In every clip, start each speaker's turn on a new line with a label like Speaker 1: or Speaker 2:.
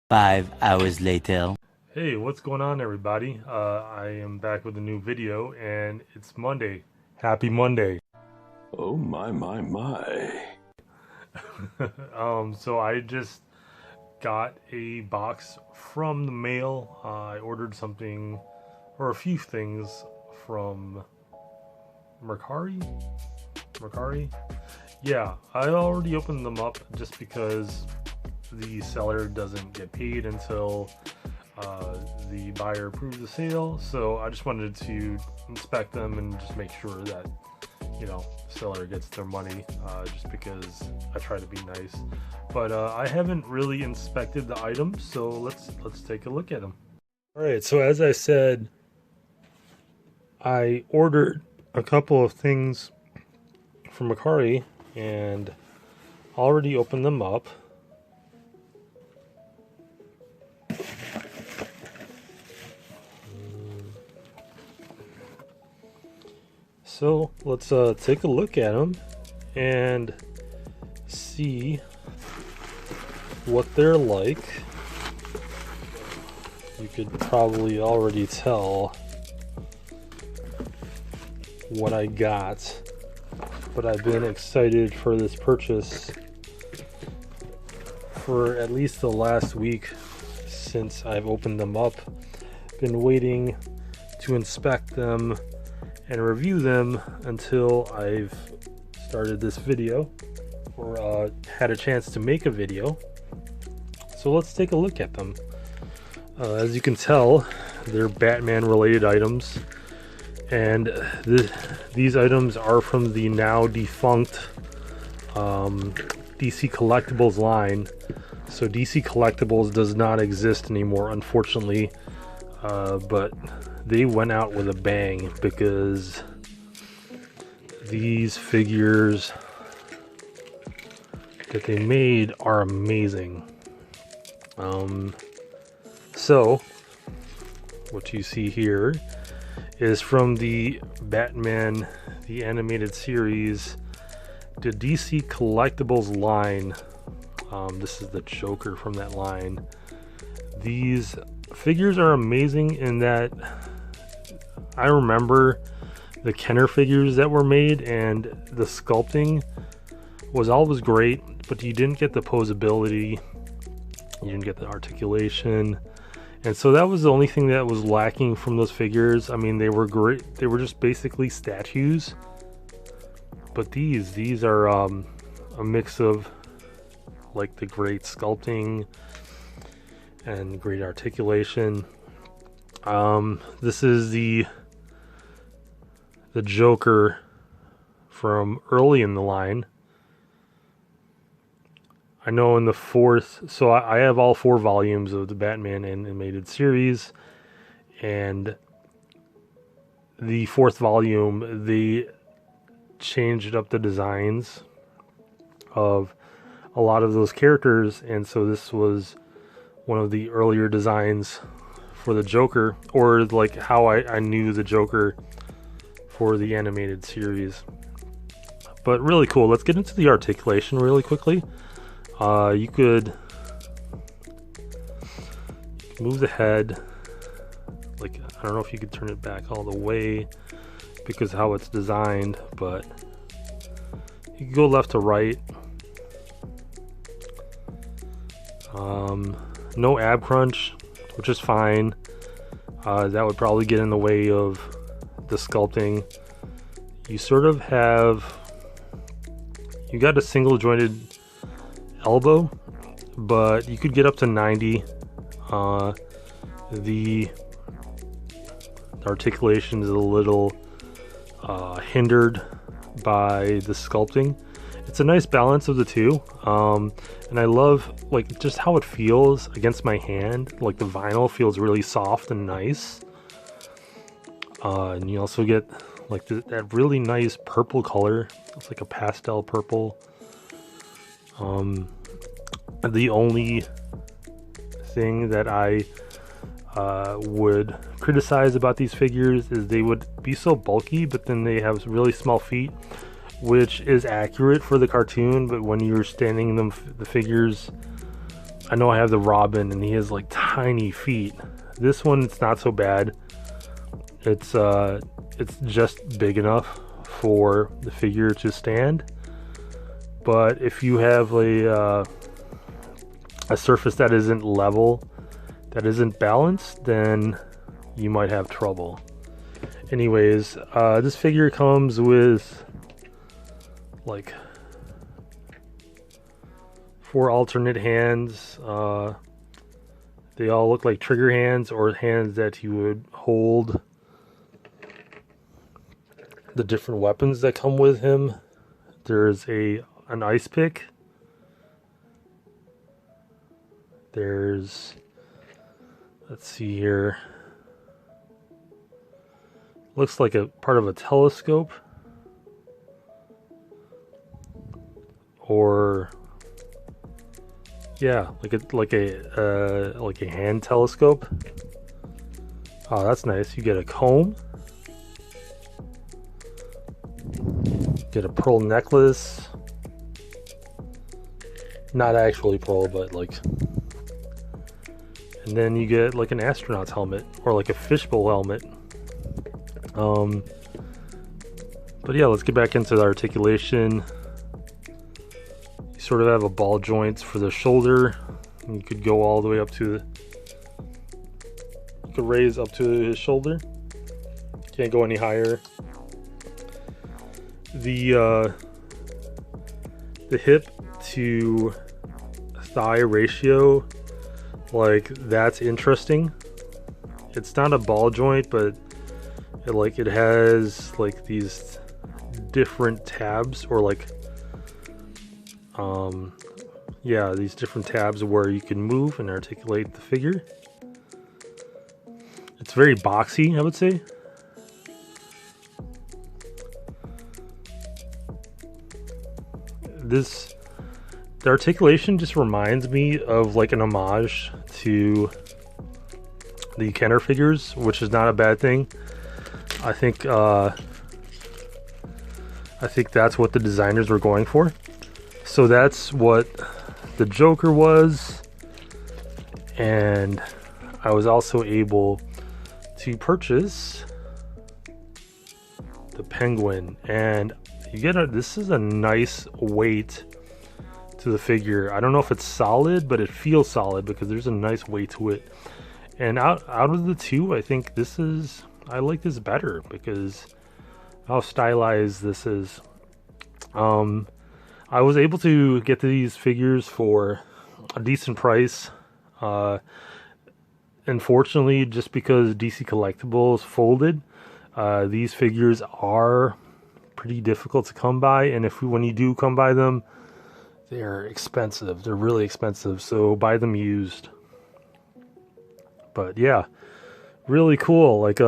Speaker 1: 5 hours later.
Speaker 2: Hey, what's going on, everybody? I am back with a new video, and it's Monday. Happy Monday.
Speaker 3: Oh my.
Speaker 2: So I just got a box from the mail. I ordered something, or a few things from Mercari? Yeah, I already opened them up just because the seller doesn't get paid until the buyer approves the sale. So I just wanted to inspect them and just make sure that, the seller gets their money, just because I try to be nice. But I haven't really inspected the items, so let's take a look at them. All right, so as I said, I ordered a couple of things from Mercari and already opened them up. So let's take a look at them and see what they're like. You could probably already tell what I got, but I've been excited for this purchase for at least the last week since I've opened them up. Been waiting to inspect them and review them until I've started this video, or had a chance to make a video. So let's take a look at them. As you can tell, they're Batman related items, and these items are from the now defunct DC Collectibles line. So DC Collectibles does not exist anymore, unfortunately, but they went out with a bang because these figures that they made are amazing. So what you see here is from the Batman the Animated Series, the DC Collectibles line. This is the Joker from that line. These figures are amazing in that I remember the Kenner figures that were made, and the sculpting was always great, but you didn't get the posability, you didn't get the articulation, and so that was the only thing that was lacking from those figures. I mean, they were great, they were just basically statues, but these are a mix of like the great sculpting and great articulation. This is the Joker from early in the line. I know in the fourth, so I have all 4 volumes of the Batman Animated Series, and the 4th volume, they changed up the designs of a lot of those characters, and so this was one of the earlier designs for the Joker, or like how I knew the Joker for the animated series. But really cool. Let's get into the articulation really quickly. You could move the head, like, I don't know if you could turn it back all the way because of how it's designed, but you can go left to right. No ab crunch, which is fine. That would probably get in the way of the sculpting. You sort of you got a single jointed elbow, but you could get up to 90. The articulation is a little hindered by the sculpting. It's a nice balance of the two, and I love like just how it feels against my hand. Like the vinyl feels really soft and nice, and you also get like that really nice purple color. It's like a pastel purple. The only thing that I would criticize about these figures is they would be so bulky, but then they have really small feet, which is accurate for the cartoon, but when you're standing them, the figures I know I have the Robin, and he has like tiny feet. This one, it's not so bad. It's just big enough for the figure to stand. But if you have a surface that isn't level, that isn't balanced, then you might have trouble. Anyways, this figure comes with like 4 alternate hands. They all look like trigger hands, or hands that you would hold the different weapons that come with him. There's an ice pick. There's, let's see here, looks like a part of a telescope, or yeah, like a hand telescope. Oh, that's nice. You get a comb, get a pearl necklace. Not actually pearl, but like. And then you get like an astronaut's helmet, or like a fishbowl helmet. But yeah, let's get back into the articulation. You sort of have a ball joint for the shoulder. And you could go all the way up to you could raise up to his shoulder. Can't go any higher. The hip to thigh ratio, like, that's interesting. It's not a ball joint, but it has like these different tabs, or like yeah, these different tabs where you can move and articulate the figure. It's very boxy, I would say. The articulation just reminds me of like an homage to the Kenner figures, which is not a bad thing. I think that's what the designers were going for. So that's what the Joker was, and I was also able to purchase the Penguin, and you get this is a nice weight to the figure. I don't know if it's solid, but it feels solid because there's a nice weight to it. And out of the two, I think I like this better because how stylized this is. I was able to get these figures for a decent price. Unfortunately, just because DC Collectibles folded, these figures are pretty difficult to come by, and when you do come by them, they're expensive. They're really expensive, so buy them used. But yeah, really cool. Like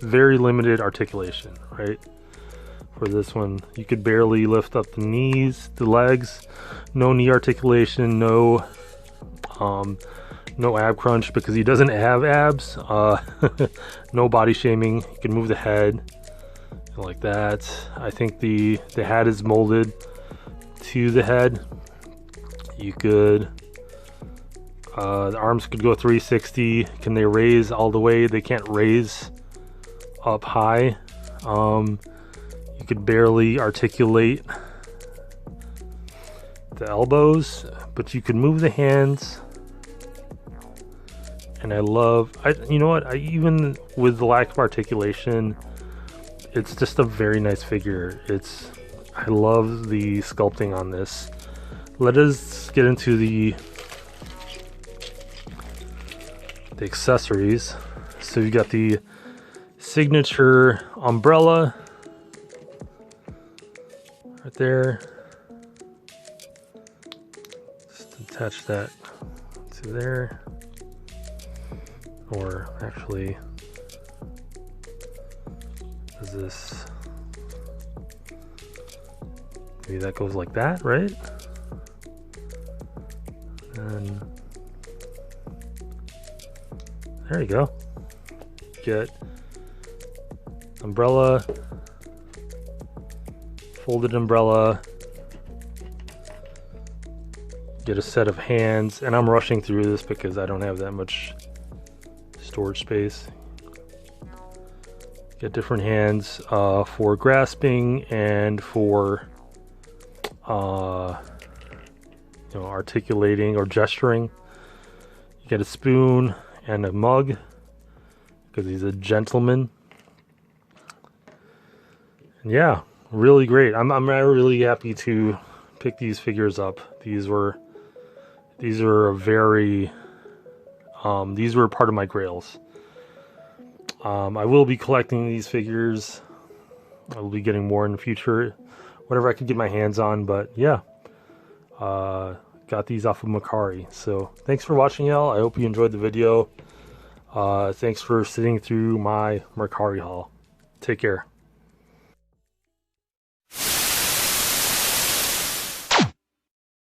Speaker 2: very limited articulation, right? For this one, you could barely lift up the knees, the legs. No knee articulation. No ab crunch because he doesn't have abs. No body shaming. You can move the head like that. I think the hat is molded to the head. You could the arms could go 360. Can they raise all the way? They can't raise up high. You could barely articulate the elbows, but you could move the hands. And you know what? Even with the lack of articulation, it's just a very nice figure. I love the sculpting on this. Let us get into the accessories. So you got the signature umbrella right there. Just attach that to there. Or actually, is this, maybe that goes like that, right? And there you go. Get umbrella, folded umbrella. Get a set of hands, and I'm rushing through this because I don't have that much storage space. Get different hands for grasping and for articulating or gesturing. You get a spoon and a mug because he's a gentleman. And yeah, really great. I'm really happy to pick these figures up. These were very these were part of my grails. I will be collecting these figures. I will be getting more in the future, whatever I could get my hands on. But yeah, got these off of Mercari. So thanks for watching, y'all. I hope you enjoyed the video. Thanks for sitting through my Mercari haul. Take care.